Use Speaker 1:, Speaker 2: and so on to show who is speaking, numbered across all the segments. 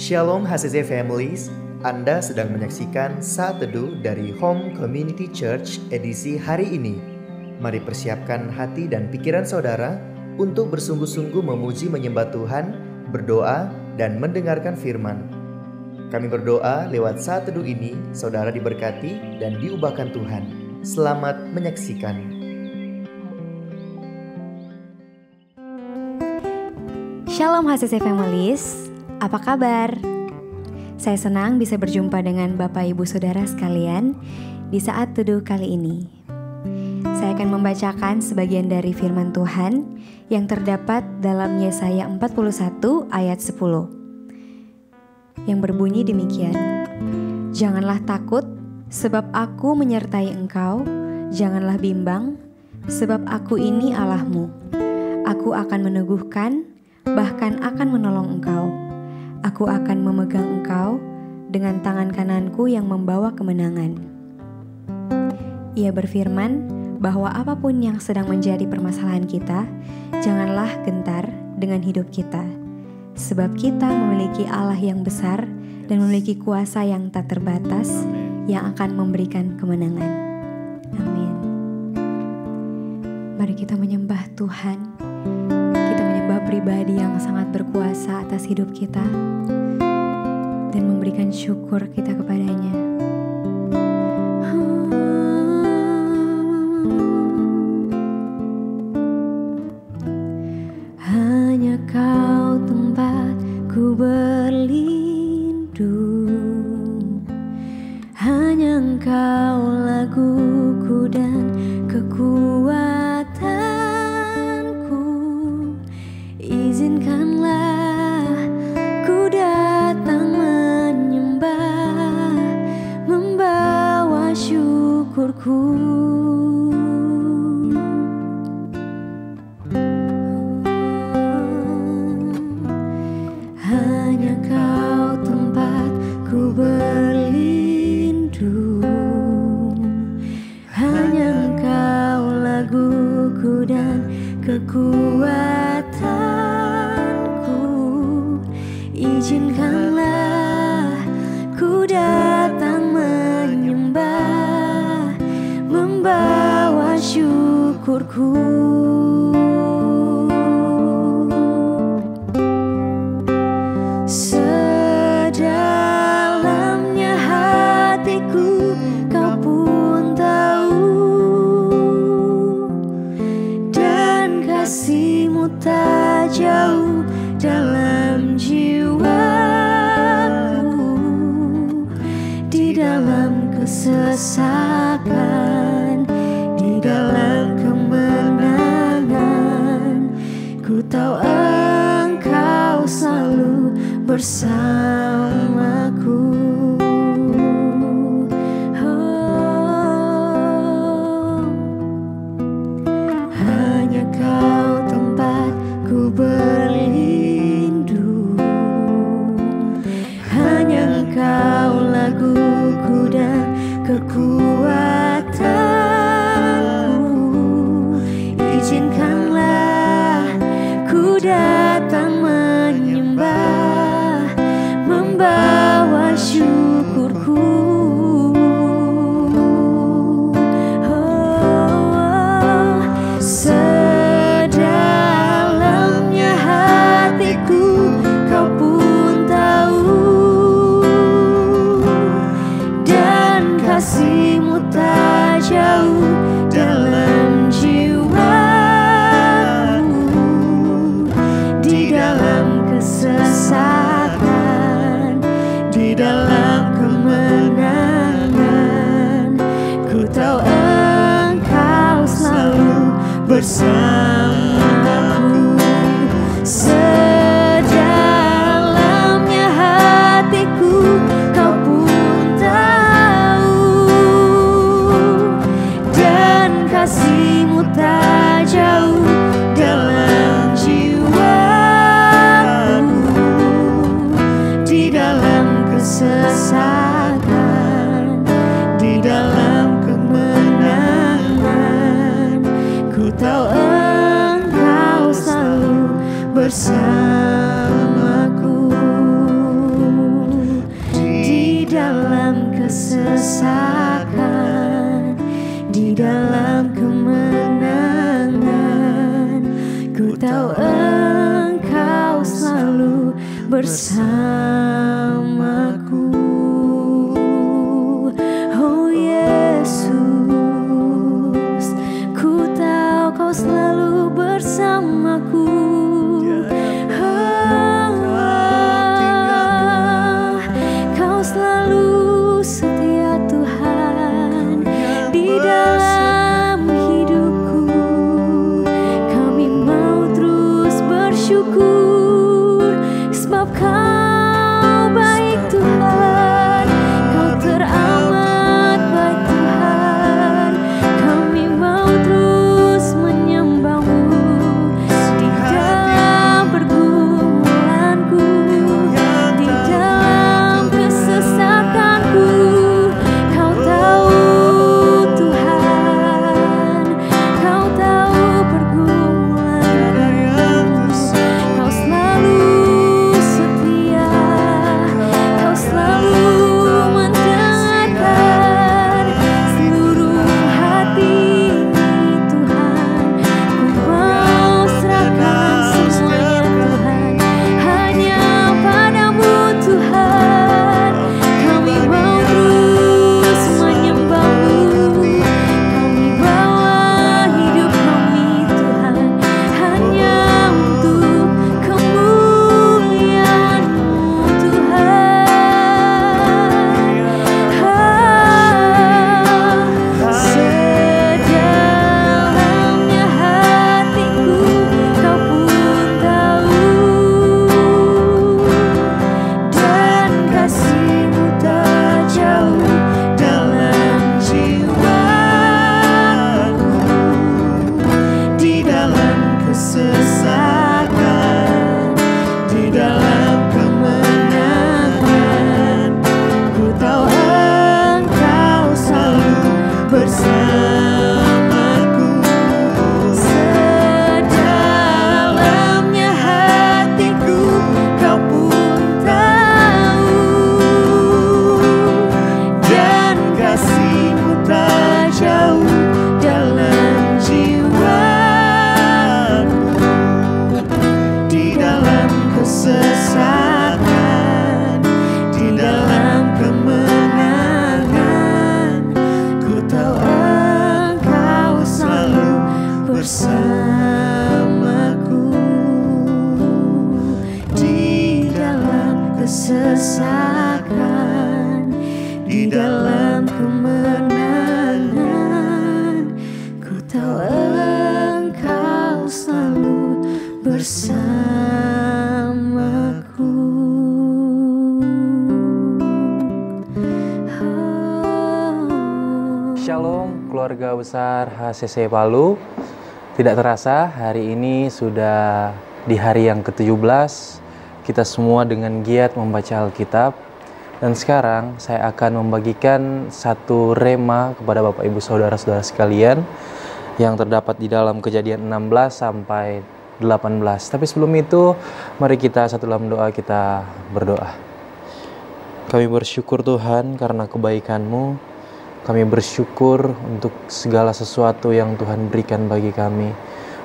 Speaker 1: Shalom HCC Families, Anda sedang menyaksikan Saat Teduh dari Home Community Church edisi hari ini. Mari persiapkan hati dan pikiran saudara untuk bersungguh-sungguh memuji menyembah Tuhan, berdoa, dan mendengarkan firman. Kami berdoa lewat Saat Teduh ini, saudara diberkati dan diubahkan Tuhan. Selamat menyaksikan.
Speaker 2: Shalom HCC Families, apa kabar? Saya senang bisa berjumpa dengan Bapak Ibu Saudara sekalian di Saat Teduh kali ini. Saya akan membacakan sebagian dari firman Tuhan yang terdapat dalam Yesaya 41 ayat 10 yang berbunyi demikian. Janganlah takut, sebab aku menyertai engkau, janganlah bimbang, sebab aku ini Allahmu. Aku akan meneguhkan, bahkan akan menolong engkau. Aku akan memegang engkau dengan tangan kananku yang membawa kemenangan. Ia berfirman bahwa apapun yang sedang menjadi permasalahan kita, janganlah gentar dengan hidup kita. Sebab kita memiliki Allah yang besar dan memiliki kuasa yang tak terbatas yang akan memberikan kemenangan. Amin. Mari kita menyembah Tuhan. Pribadi yang sangat berkuasa atas hidup kita dan memberikan syukur kita kepadanya. Hanya Kau tempatku berlindung, hanya Engkau laguku dan kekuatan. Izinkanlah ku datang menyembah, membawa syukurku. Hanya Kau tempatku berlindung, hanya Engkau laguku dan kekuatan. Izinkanlah ku datang menyembah, membawa syukurku. Sedalamnya hatiku Kau pun tahu, dan kasih-Mu tak jauh dalam jiwaku, di dalam kesesakan, di dalam kemenangan. Ku tahu Engkau selalu bersamaku. Hanya Kau tempatku berlindung, hanya Engkau laguku dan kekuatanku. Izinkanlah ku datang menyembah, membawa syukurku. Sedalamnya hatiku Kau pun tahu, dan kasih-Mu tak jauh dalam jiwaku, di dalam kesesakan, di dalam kemenangan. Ku tahu Engkau selalu bersamaku. Sedalamnya hatiku Kau pun tahu, dan kasih-Mu tak jauh dalam jiwaku, di dalam kesesakan, di dalam kemenangan. Ku tahu Engkau selalu bersamaku. tahu Engkau selalu bersamaku. Oh Yesus, ku tahu Kau selalu bersamaku. Kau selalu setia Tuhan di dalam hidupku. Kami mau terus bersyukur sebab Kau baik Tuhan. Kau teramat baik Tuhan. Kami mau terus menyembah-Mu di dalam pergumulanku, di dalam kesesakanku. Kau tahu Tuhan, Kau tahu pergumulanku. Kau selalu setia, Kau selalu mendengarkan seluruh hati ini Tuhan. Ku mau serahkan semuanya Tuhan, hanya padamu Tuhan. Kami mau terus menyembah-Mu. Kami bawa hidup kami Tuhan, hanya untuk kemuliaan-Mu Tuhan. Sedalamnya hatiku Kau pun tahu, dan kasih-Mu tak jauh dalam jiwaku. Di dalam kesesakan, di dalam kemenangan, ku tahu Engkau selalu bersamaku. Sedalamnya hatiku Kau pun tahu, dan kasih-Mu tak jauh dalam jiwaku. Di dalam kesesakan, di dalam kemenangan, ku tahu Engkau selalu bersamaku. Di dalam kesesakan, di dalam kemenangan, ku tahu Engkau selalu bersamaku.
Speaker 3: Shalom keluarga besar HCC Palu. Tidak terasa hari ini sudah di hari yang ke-17. Kita semua dengan giat membaca Alkitab. Dan sekarang saya akan membagikan satu rema kepada Bapak Ibu Saudara-saudara sekalian yang terdapat di dalam Kejadian 16 sampai 18. Tapi sebelum itu, mari kita satu dalam doa, kita berdoa. Kami bersyukur Tuhan karena kebaikan-Mu. Kami bersyukur untuk segala sesuatu yang Tuhan berikan bagi kami.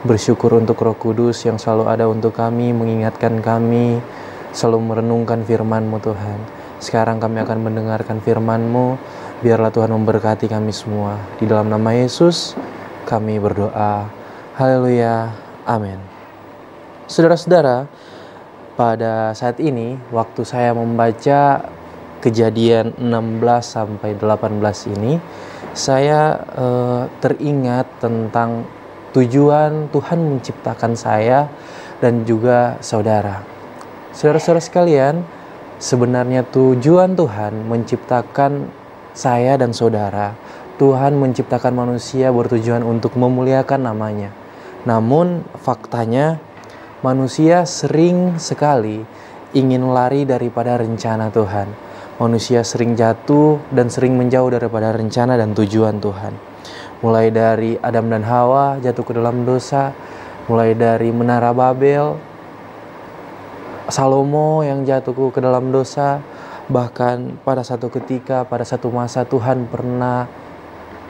Speaker 3: Bersyukur untuk Roh Kudus yang selalu ada untuk kami, mengingatkan kami, selalu merenungkan firman-Mu Tuhan. Sekarang kami akan mendengarkan firman-Mu. Biarlah Tuhan memberkati kami semua. Di dalam nama Yesus kami berdoa. Haleluya. Amin. Saudara-saudara, pada saat ini waktu saya membaca Kejadian 16 sampai 18 ini, saya teringat tentang tujuan Tuhan menciptakan saya dan juga saudara. Saudara-saudara sekalian, sebenarnya tujuan Tuhan menciptakan saya dan saudara. Tuhan menciptakan manusia bertujuan untuk memuliakan namanya. Namun faktanya manusia sering sekali ingin lari daripada rencana Tuhan. Manusia sering jatuh dan sering menjauh daripada rencana dan tujuan Tuhan. Mulai dari Adam dan Hawa jatuh ke dalam dosa, mulai dari Menara Babel, Salomo yang jatuh ke dalam dosa, bahkan pada satu ketika, pada satu masa Tuhan pernah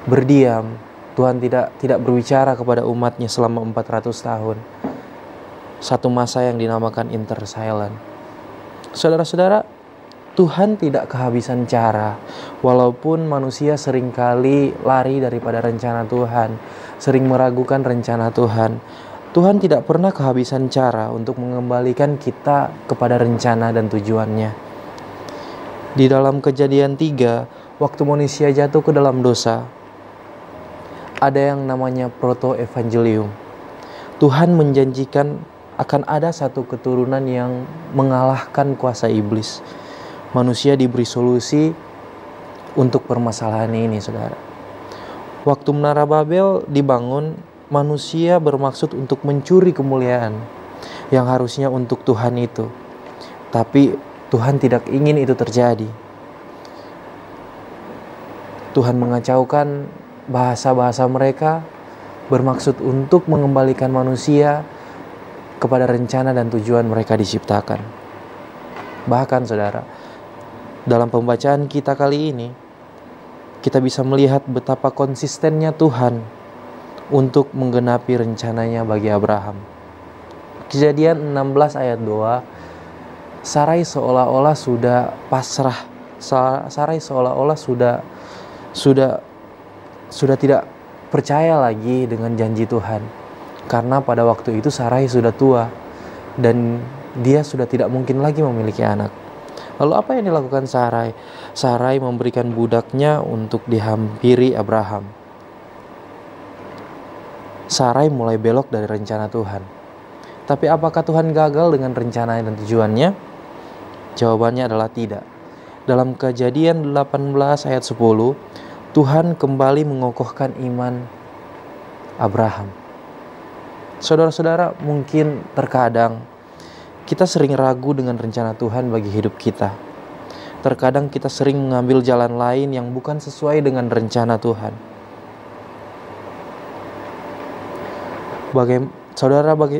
Speaker 3: berdiam. Tuhan tidak berbicara kepada umatnya selama 400 tahun. satu masa yang dinamakan intersilent. Saudara-saudara, Tuhan tidak kehabisan cara. Walaupun manusia seringkali lari daripada rencana Tuhan, sering meragukan rencana Tuhan, Tuhan tidak pernah kehabisan cara untuk mengembalikan kita kepada rencana dan tujuannya. Di dalam Kejadian 3, waktu manusia jatuh ke dalam dosa, ada yang namanya proto-evangelium. Tuhan menjanjikan akan ada satu keturunan yang mengalahkan kuasa iblis. Manusia diberi solusi untuk permasalahan ini, saudara. Waktu Menara Babel dibangun, manusia bermaksud untuk mencuri kemuliaan yang harusnya untuk Tuhan itu. Tapi Tuhan tidak ingin itu terjadi. Tuhan mengacaukan bahasa-bahasa mereka, bermaksud untuk mengembalikan manusia kepada rencana dan tujuan mereka diciptakan. Bahkan saudara, dalam pembacaan kita kali ini, kita bisa melihat betapa konsistennya Tuhan untuk menggenapi rencananya bagi Abraham. Kejadian 16 ayat 2, Sarai seolah-olah sudah pasrah. Sarai seolah-olah sudah tidak percaya lagi dengan janji Tuhan. Karena pada waktu itu Sarai sudah tua dan dia sudah tidak mungkin lagi memiliki anak. Lalu apa yang dilakukan Sarai? Sarai memberikan budaknya untuk dihampiri Abraham. Sarai mulai belok dari rencana Tuhan. Tapi apakah Tuhan gagal dengan rencana dan tujuannya? Jawabannya adalah tidak. Dalam Kejadian 18 ayat 10, Tuhan kembali mengokohkan iman Abraham. Saudara-saudara, mungkin terkadang kita sering ragu dengan rencana Tuhan bagi hidup kita. Terkadang kita sering mengambil jalan lain yang bukan sesuai dengan rencana Tuhan.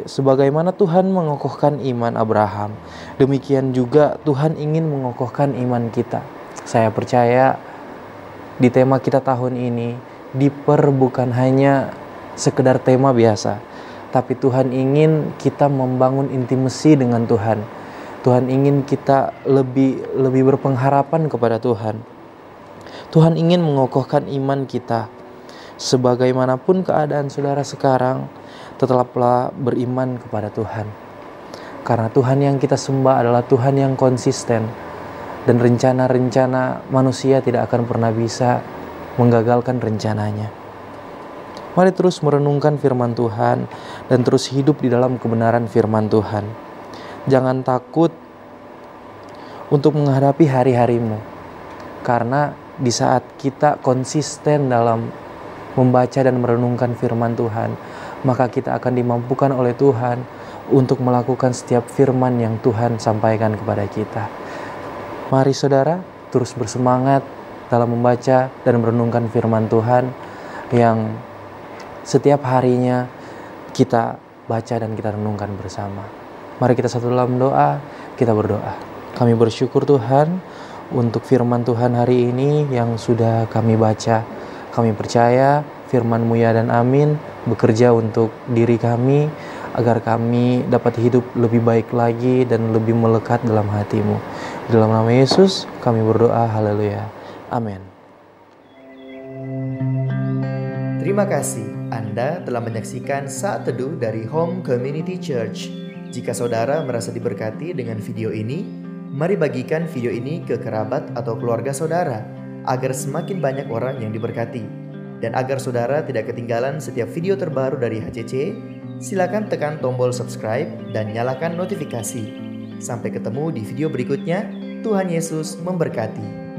Speaker 3: Sebagaimana Tuhan mengokohkan iman Abraham, demikian juga Tuhan ingin mengokohkan iman kita. Saya percaya di tema kita tahun ini, bukan hanya sekedar tema biasa, tapi Tuhan ingin kita membangun intimasi dengan Tuhan. Tuhan ingin kita lebih berpengharapan kepada Tuhan. Tuhan ingin mengokohkan iman kita. Sebagaimanapun keadaan saudara sekarang, tetaplah beriman kepada Tuhan. Karena Tuhan yang kita sembah adalah Tuhan yang konsisten. Dan rencana-rencana manusia tidak akan pernah bisa menggagalkan rencananya. Mari terus merenungkan firman Tuhan dan terus hidup di dalam kebenaran firman Tuhan. Jangan takut untuk menghadapi hari-harimu. Karena di saat kita konsisten dalam membaca dan merenungkan firman Tuhan, maka kita akan dimampukan oleh Tuhan untuk melakukan setiap firman yang Tuhan sampaikan kepada kita. Mari saudara, terus bersemangat dalam membaca dan merenungkan firman Tuhan yang setiap harinya kita baca dan kita renungkan bersama. Mari kita satu dalam doa, kita berdoa. Kami bersyukur Tuhan untuk firman Tuhan hari ini yang sudah kami baca. Kami percaya firman-Mu ya dan amin bekerja untuk diri kami agar kami dapat hidup lebih baik lagi dan lebih melekat dalam hati-Mu. Di dalam nama Yesus kami berdoa, haleluya. Amin.
Speaker 1: Terima kasih Anda telah menyaksikan Saat Teduh dari Home Community Church. Jika saudara merasa diberkati dengan video ini, mari bagikan video ini ke kerabat atau keluarga saudara agar semakin banyak orang yang diberkati. Dan agar saudara tidak ketinggalan setiap video terbaru dari HCC, silakan tekan tombol subscribe dan nyalakan notifikasi. Sampai ketemu di video berikutnya. Tuhan Yesus memberkati.